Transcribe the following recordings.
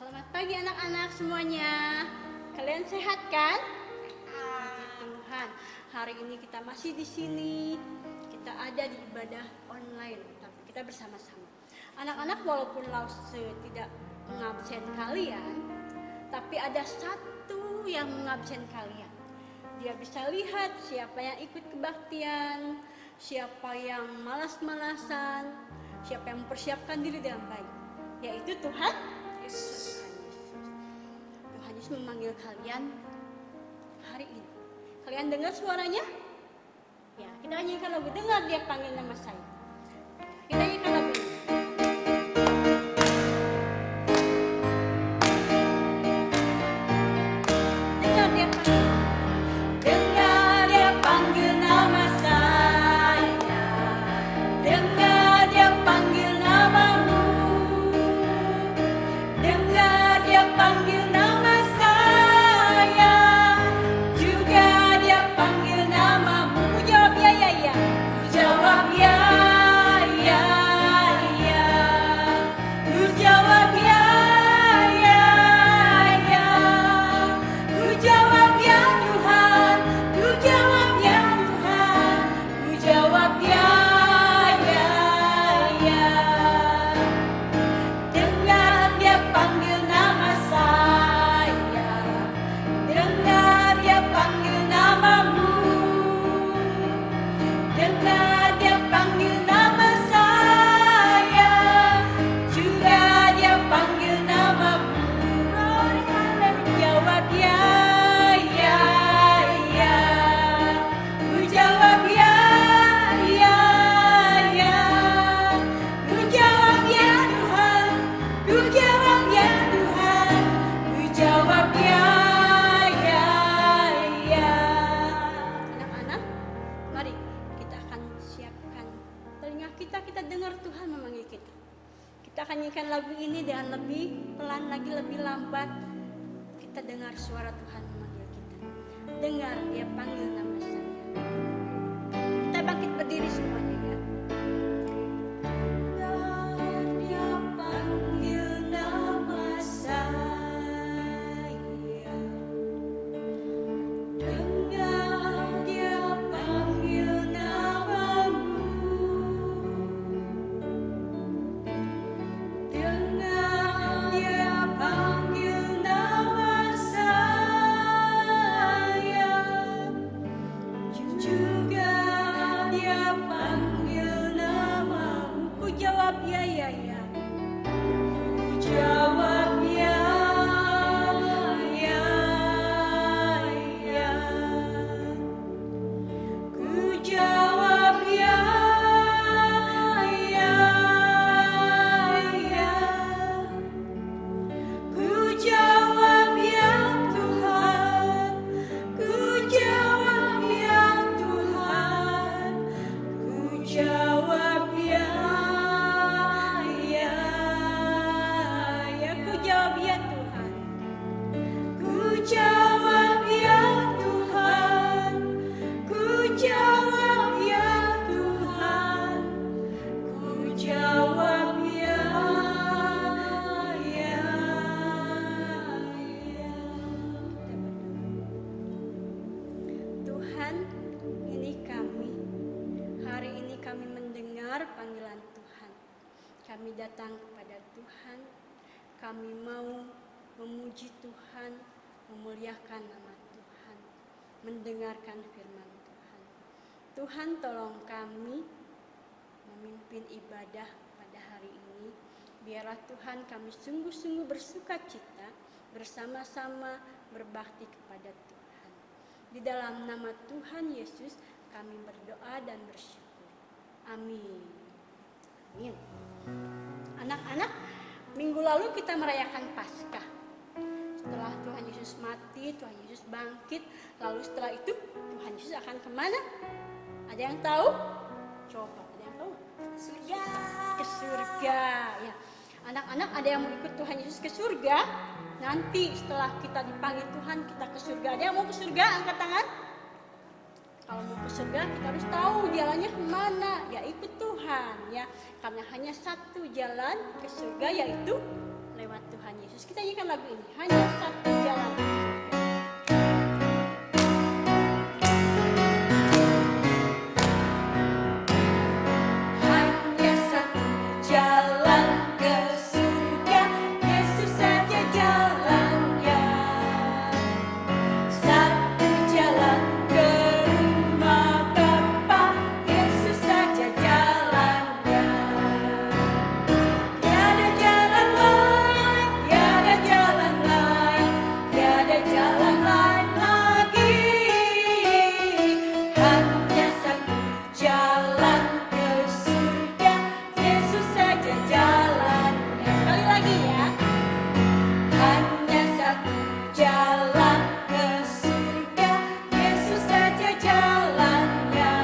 Selamat pagi anak-anak semuanya. Kalian sehat kan? Puji Tuhan. Hari ini kita masih di sini. Kita ada di ibadah online, tapi kita bersama-sama. Anak-anak walaupun Lause tidak mengabsen kalian, tapi ada satu yang mengabsen kalian. Dia bisa lihat siapa yang ikut kebaktian, siapa yang malas-malasan, siapa yang mempersiapkan diri dengan baik, yaitu Tuhan Yesus. Tuhan Yesus memanggil kalian hari ini. Kalian dengar suaranya? Ya, kita nyanyikan lagu Dengar Dia Panggil Nama Saya. Kita nyanyikan lagu ini. Dengar Dia panggil. Dengar Dia panggil nama saya. Dengar Dia panggil namamu. Dengar Dia panggil nama saya. Juga Dia panggil namamu. Ku jawab ya ya ya. Ku jawab ya ya ya. Ku jawab ya ya ya. Ku jawab ya Tuhan. Ku jawab ya Tuhan. Ku jawab ya ya ya. Dengar Dia panggil nama saya. Dengar Dia panggil namamu. Dengar Dia panggil nama saya. Juga Dia panggil namamu. Jawab ya ya ya. Ku jawab ya ya ya. Ku jawab ya Tuhan. Ku jawab ya Tuhan. Ku jawab ya ya ya. Anak-anak, mari kita akan siapkan telinga kita, kita dengar Tuhan memanggil kita. Kita akan nyanyikan lagu ini dengan lebih pelan lagi, lebih lambat. Kita dengar suara Tuhan memanggil kita. Dengar Dia panggil nama saya. Kita bangkit berdiri semuanya ya. Dengar Dia panggil nama saya. Dengar Dia panggil namamu. Dengar Dia panggil nama saya. Juga Dia panggil namamu. Ku jawab ya ya ya. Ku jawab ya ya ya. Ku jawab ya ya ya. Ku jawab ya Tuhan. Ku jawab ya Tuhan. Ku jawab ya ya ya. Ku jawab ya Tuhan. Ku jawab ya Tuhan. Ku jawab ya Tuhan. Ku jawab ya ya ya. Tuhan, ini kami. Hari ini kami mendengar panggilan Tuhan. Kami datang kepada Tuhan. Kami mau memuji Tuhan, memuliakan nama Tuhan, mendengarkan firman Tuhan. Tuhan, tolong kami memimpin ibadah pada hari ini. Biarlah Tuhan kami sungguh-sungguh bersuka cita bersama-sama berbakti kepada Tuhan. Di dalam nama Tuhan Yesus kami berdoa dan bersyukur. Amin. Amin. Anak-anak, minggu lalu kita merayakan Paskah. Setelah Tuhan Yesus mati, Tuhan Yesus bangkit. Lalu setelah itu Tuhan Yesus akan kemana? Ada yang tahu? Coba, ada yang tahu? Surga. Ke surga. Ya. Anak-anak, ada yang mau ikut Tuhan Yesus ke surga? Nanti setelah kita dipanggil Tuhan, kita ke surga. Ada yang mau ke surga? Angkat tangan. Kalau mau ke surga, kita harus tahu jalannya kemana. Ya ikut Tuhan ya. Karena hanya satu jalan ke surga, yaitu lewat Tuhan Yesus. Kita nyanyikan lagu ini, hanya satu jalan ke surga. Hanya satu jalan ke surga, Yesus saja jalannya. Satu jalan ke rumah Bapa, Yesus saja jalannya. Tiada jalan lain, tiada jalan lain, tiada jalan lain lagi. Hanya satu jalan ke surga, Yesus saja jalannya. Sekali lagi ya. Hanya satu jalan ke surga, Yesus saja jalannya.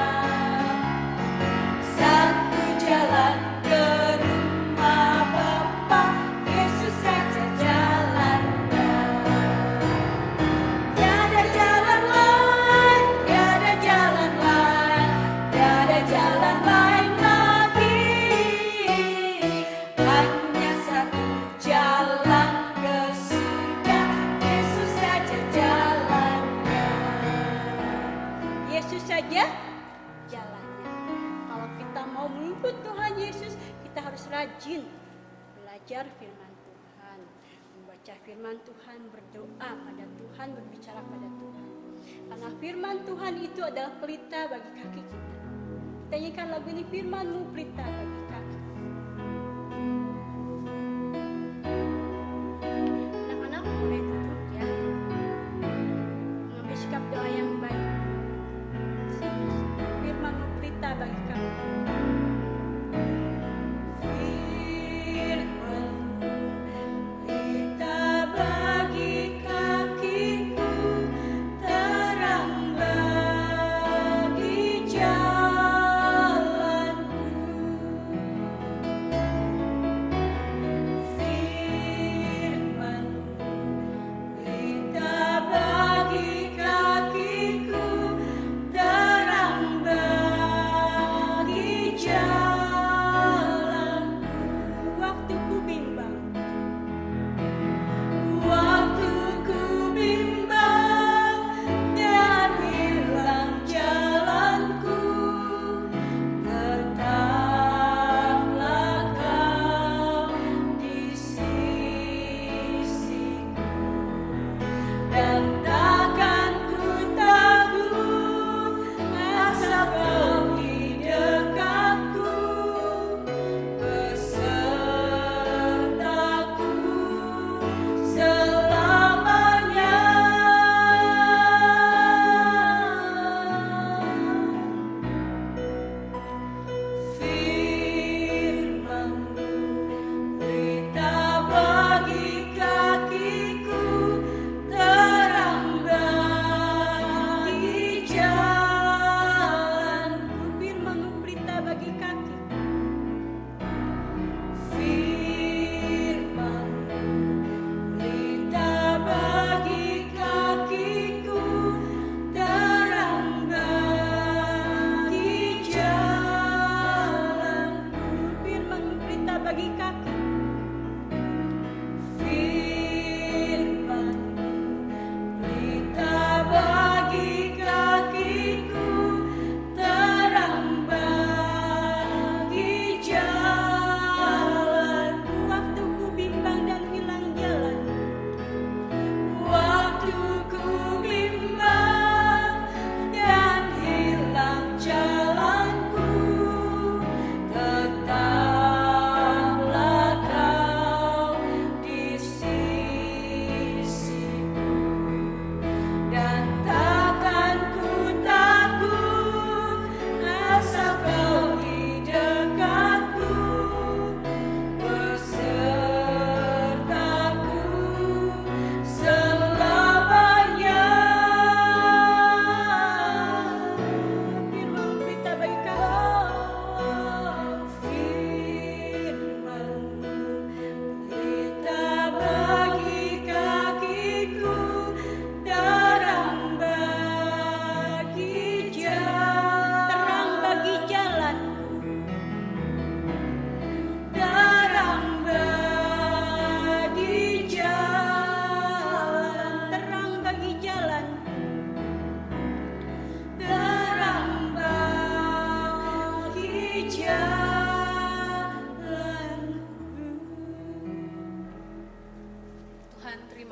Satu jalan ke rumah Bapa, Yesus saja jalannya. Tiada jalan lain, tiada jalan lain, tiada jalan lain lagi. Hanya satu jalan ke surga, Yesus saja jalannya. Yesus saja jalannya. Kalau kita mau mengikut Tuhan Yesus, kita harus rajin belajar firman Tuhan, membaca firman Tuhan, berdoa pada Tuhan, berbicara pada Tuhan. Karena firman Tuhan itu adalah pelita bagi kaki kita. Kita nyanyikan lagu ini, firman-Mu pelita bagi kaki. Anak-anak boleh duduk ya, mengambil sikap doa yang baik. Firman-Mu pelita bagi kami. Firman-Mu pelita bagi kakiku, terang bagi jalanku. Firman-Mu pelita bagi kakiku, terang bagi jalanku. Waktuku bimbang, waktuku bimbang dan hilang jalanku, tetaplah Kau di sisiku, dan takkan ku takut asal Kau di dekatku, besertaku selamanya. Firman-Mu pelita bagi kakiku, terang bagi jalanku. Firman-Mu pelita bagi kaki. Firman-Mu pelita bagi kakiku, terang bagi jalanku. Firman-Mu pelita bagi kaki. Firman-Mu pelita bagi kakiku, terang bagi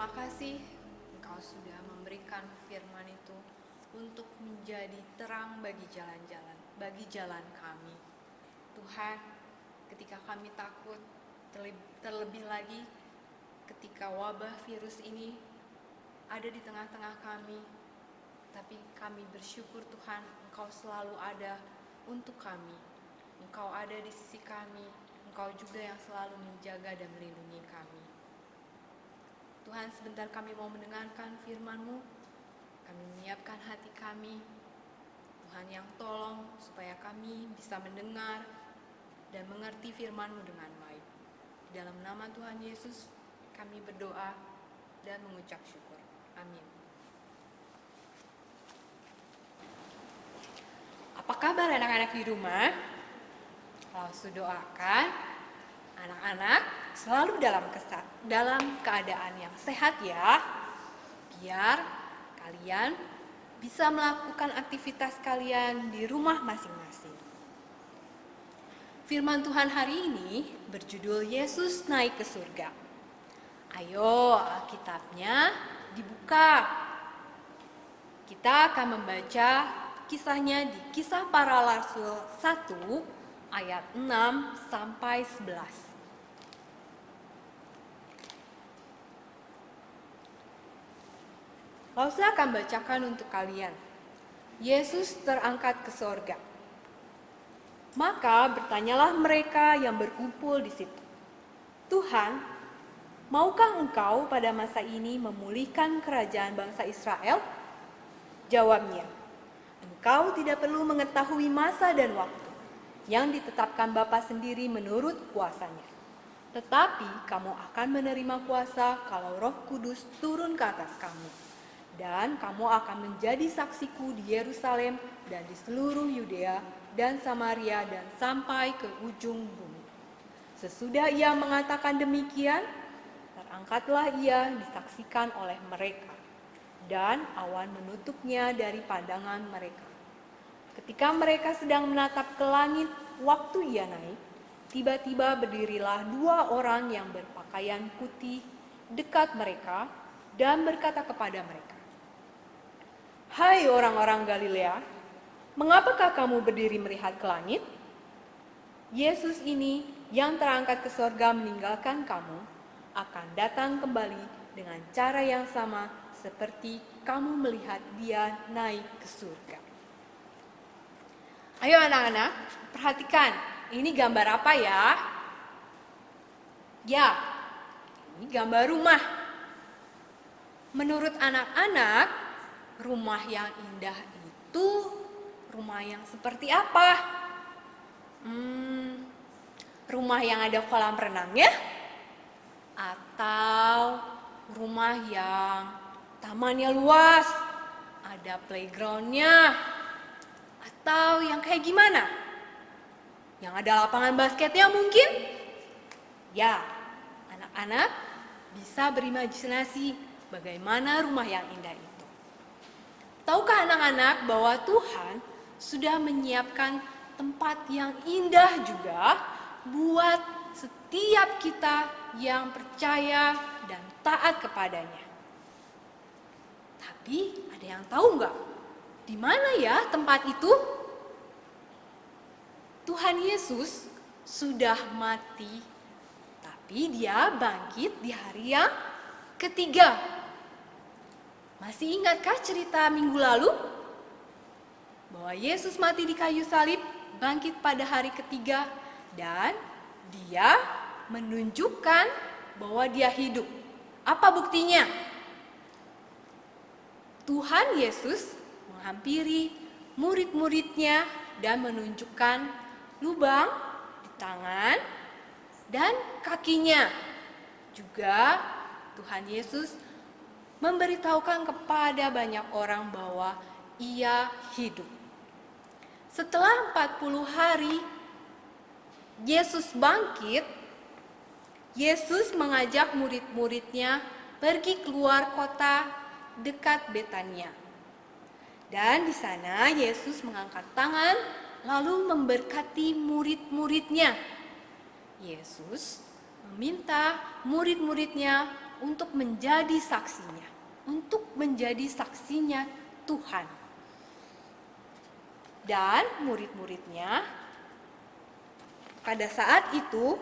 terima kasih Engkau sudah memberikan firman itu untuk menjadi terang bagi jalan kami. Tuhan, ketika kami takut, terlebih lagi ketika wabah virus ini ada di tengah-tengah kami, tapi kami bersyukur Tuhan, Engkau selalu ada untuk kami. Engkau ada di sisi kami, Engkau juga yang selalu menjaga dan melindungi kami. Tuhan, sebentar kami mau mendengarkan firman-Mu, kami menyiapkan hati kami. Tuhan yang tolong supaya kami bisa mendengar dan mengerti firman-Mu dengan baik. Di dalam nama Tuhan Yesus, kami berdoa dan mengucap syukur. Amin. Apa kabar anak-anak di rumah? Kalau sudah doakan, anak-anak selalu dalam keadaan yang sehat ya, biar kalian bisa melakukan aktivitas kalian di rumah masing-masing. Firman Tuhan hari ini berjudul Yesus naik ke surga. Ayo Alkitabnya dibuka. Kita akan membaca kisahnya di Kisah Para Rasul 1 ayat 6 sampai 11. Lalu saya akan bacakan untuk kalian. Yesus terangkat ke sorga. Maka bertanyalah mereka yang berkumpul di situ, Tuhan, maukah Engkau pada masa ini memulihkan kerajaan bangsa Israel? Jawabnya, Engkau tidak perlu mengetahui masa dan waktu yang ditetapkan Bapa sendiri menurut kuasanya. Tetapi kamu akan menerima kuasa kalau Roh Kudus turun ke atas kamu. Dan kamu akan menjadi saksiku di Yerusalem dan di seluruh Yudea dan Samaria dan sampai ke ujung bumi. Sesudah ia mengatakan demikian, terangkatlah ia disaksikan oleh mereka, dan awan menutupnya dari pandangan mereka. Ketika mereka sedang menatap ke langit waktu ia naik, tiba-tiba berdirilah 2 orang yang berpakaian putih dekat mereka dan berkata kepada mereka, Hai orang-orang Galilea, mengapakah kamu berdiri melihat ke langit? Yesus ini yang terangkat ke sorga meninggalkan kamu akan datang kembali dengan cara yang sama seperti kamu melihat dia naik ke surga. Ayo anak-anak, perhatikan, ini gambar apa ya? Ya, ini gambar rumah. Menurut anak-anak, rumah yang indah itu rumah yang seperti apa? Rumah yang ada kolam renangnya? Atau rumah yang tamannya luas, ada playgroundnya? Atau yang kayak gimana? Yang ada lapangan basketnya mungkin? Ya, anak-anak bisa berimajinasi bagaimana rumah yang indah itu. Tahukah anak-anak bahwa Tuhan sudah menyiapkan tempat yang indah juga buat setiap kita yang percaya dan taat kepadanya. Tapi ada yang tahu nggak? Di mana ya tempat itu? Tuhan Yesus sudah mati, tapi dia bangkit di hari yang ketiga. Masih ingatkah cerita minggu lalu? Bahwa Yesus mati di kayu salib, bangkit pada hari ketiga, dan dia menunjukkan bahwa dia hidup. Apa buktinya? Tuhan Yesus menghampiri murid-muridnya dan menunjukkan lubang di tangan dan kakinya. Juga Tuhan Yesus memberitahukan kepada banyak orang bahwa ia hidup. Setelah 40 hari Yesus bangkit, Yesus mengajak murid-muridnya pergi keluar kota dekat Betania. Dan di sana Yesus mengangkat tangan lalu memberkati murid-muridnya. Yesus meminta murid-muridnya untuk menjadi saksinya, untuk menjadi saksinya Tuhan. Dan murid-muridnya pada saat itu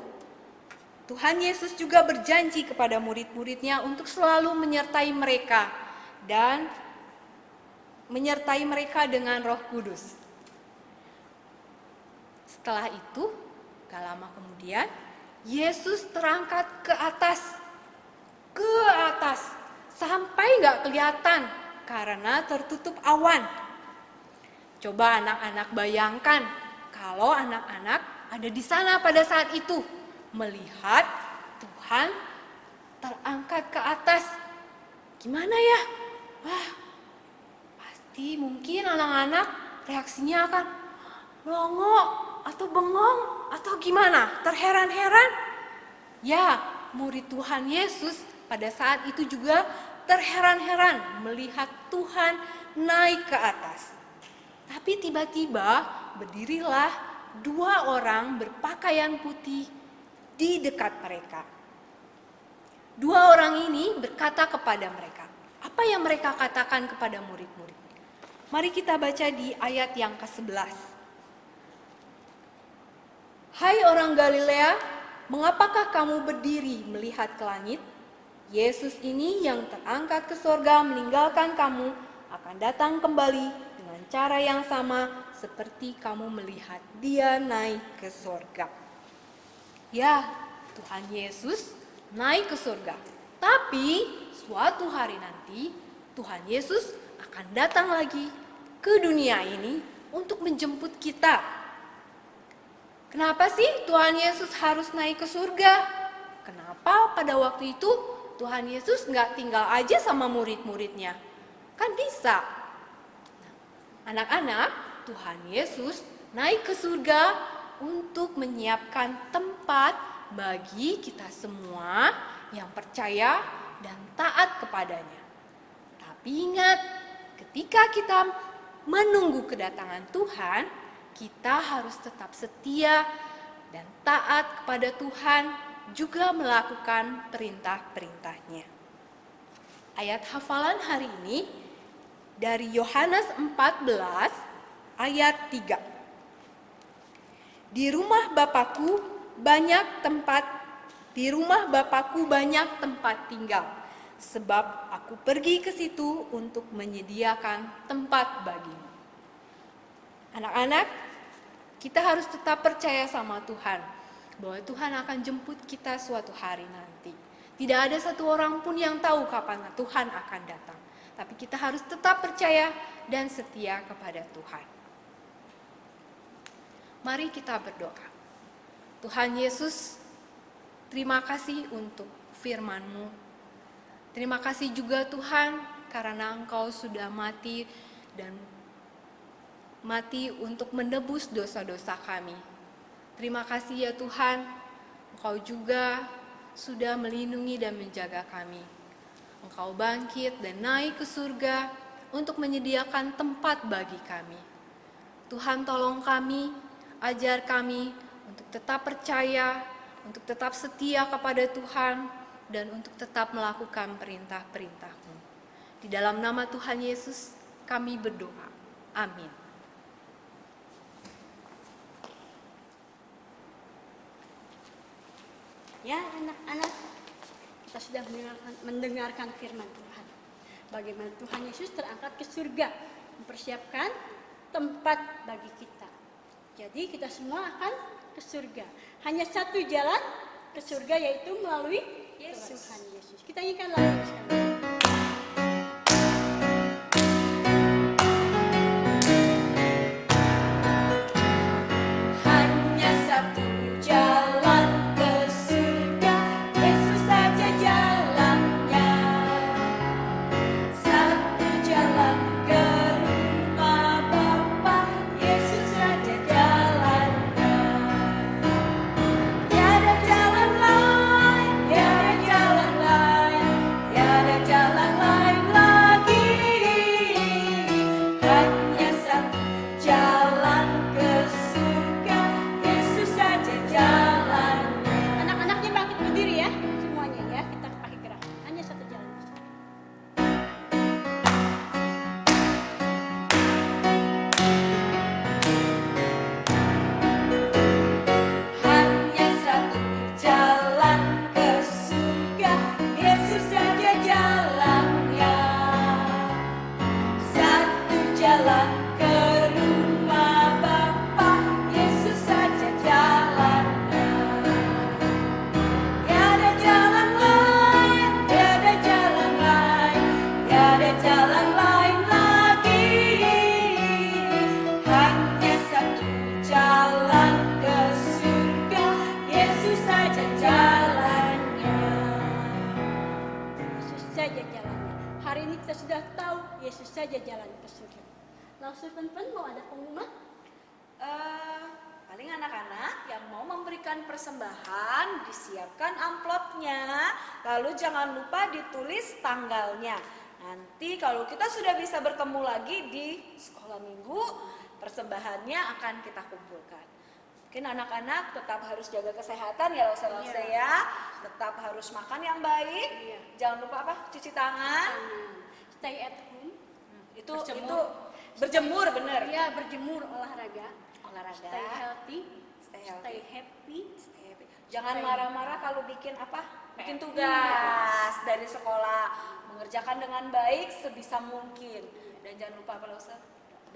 Tuhan Yesus juga berjanji kepada murid-muridnya untuk selalu menyertai mereka dan menyertai mereka dengan Roh Kudus. Setelah itu, gak lama kemudian, Yesus terangkat ke atas, sampai gak kelihatan karena tertutup awan. Coba anak-anak bayangkan kalau anak-anak ada di sana pada saat itu, melihat Tuhan terangkat ke atas. Gimana ya? Wah, pasti mungkin anak-anak reaksinya akan melongo atau bengong atau gimana? Terheran-heran? Ya, murid Tuhan Yesus pada saat itu juga terheran-heran melihat Tuhan naik ke atas. Tapi tiba-tiba berdirilah 2 orang berpakaian putih di dekat mereka. 2 orang ini berkata kepada mereka. Apa yang mereka katakan kepada murid-murid? Mari kita baca di ayat yang ke-11. Hai orang Galilea, mengapakah kamu berdiri melihat ke langit? Yesus ini yang terangkat ke sorga meninggalkan kamu akan datang kembali dengan cara yang sama seperti kamu melihat dia naik ke sorga. Ya, Tuhan Yesus naik ke surga. Tapi suatu hari nanti Tuhan Yesus akan datang lagi ke dunia ini untuk menjemput kita. Kenapa sih Tuhan Yesus harus naik ke surga? Kenapa pada waktu itu Tuhan Yesus nggak tinggal aja sama murid-muridnya? Kan bisa. Anak-anak, Tuhan Yesus naik ke surga untuk menyiapkan tempat bagi kita semua yang percaya dan taat kepadanya. Tapi ingat, ketika kita menunggu kedatangan Tuhan, kita harus tetap setia dan taat kepada Tuhan, juga melakukan perintah-perintahnya. Ayat hafalan hari ini dari Yohanes 14 ayat 3. Di rumah Bapakku banyak tempat tinggal, sebab aku pergi ke situ untuk menyediakan tempat bagimu. Anak-anak, kita harus tetap percaya sama Tuhan, bahwa Tuhan akan jemput kita suatu hari nanti. Tidak ada satu orang pun yang tahu kapan Tuhan akan datang. Tapi kita harus tetap percaya dan setia kepada Tuhan. Mari kita berdoa. Tuhan Yesus, terima kasih untuk firman-Mu. Terima kasih juga Tuhan karena Engkau sudah mati untuk menebus dosa-dosa kami. Terima kasih ya Tuhan, Engkau juga sudah melindungi dan menjaga kami. Engkau bangkit dan naik ke surga untuk menyediakan tempat bagi kami. Tuhan tolong kami, ajar kami untuk tetap percaya, untuk tetap setia kepada Tuhan, dan untuk tetap melakukan perintah-perintah-Mu. Di dalam nama Tuhan Yesus kami berdoa. Amin. Ya anak-anak, kita sudah mendengarkan firman Tuhan. Bagaimana Tuhan Yesus terangkat ke surga, mempersiapkan tempat bagi kita. Jadi kita semua akan ke surga. Hanya satu jalan ke surga, yaitu melalui Tuhan Yesus. Kita nyanyikan lagu sekarang. Tiada saja jalan ke surga. Langsung pen mau ada pengumuman? Paling anak-anak yang mau memberikan persembahan disiapkan amplopnya, lalu jangan lupa ditulis tanggalnya. Nanti kalau kita sudah bisa bertemu lagi di sekolah minggu, persembahannya akan kita kumpulkan. Mungkin anak-anak tetap harus jaga kesehatan ya Lose ya, tetap harus makan yang baik, jangan lupa apa? Cuci tangan, Stay at home. itu berjemur bener. Iya, berjemur, olahraga. Olahraga. Stay healthy. Stay Stay happy. Jangan marah-marah kalau bikin apa? Bikin tugas dari sekolah. Mengerjakan dengan baik sebisa mungkin. Dan jangan lupa apa Lose?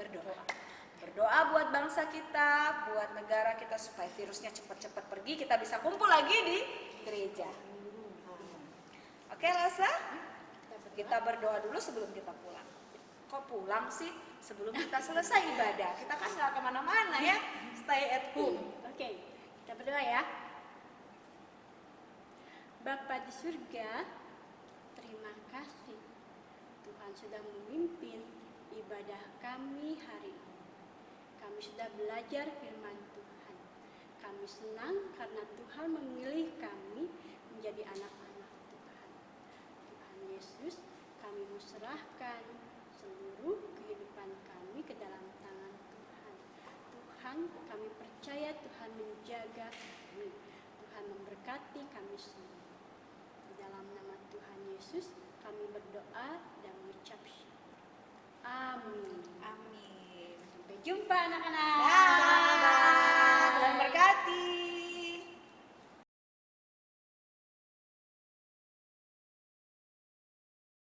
Berdoa. Berdoa buat bangsa kita, buat negara kita supaya virusnya cepat-cepat pergi, kita bisa kumpul lagi di gereja. Oke Lose? Kita berdoa dulu sebelum kita pulang. Kok pulang sih? Sebelum kita selesai ibadah. Kita kan nggak kemana-mana ya. Stay at home. Oke, kita berdoa ya. Bapa di surga, terima kasih Tuhan sudah memimpin ibadah kami hari ini. Kami sudah belajar firman Tuhan. Kami senang karena Tuhan memilih kami menjadi anak-anak Tuhan. Tuhan Yesus, kami mau serahkan seluruh kehidupan kami ke dalam tangan Tuhan. Tuhan, kami percaya Tuhan menjaga kami. Tuhan memberkati kami semua. Di dalam nama Tuhan Yesus, kami berdoa dan mengucap syukur. Amin. Amin. Sampai jumpa anak-anak. Dah.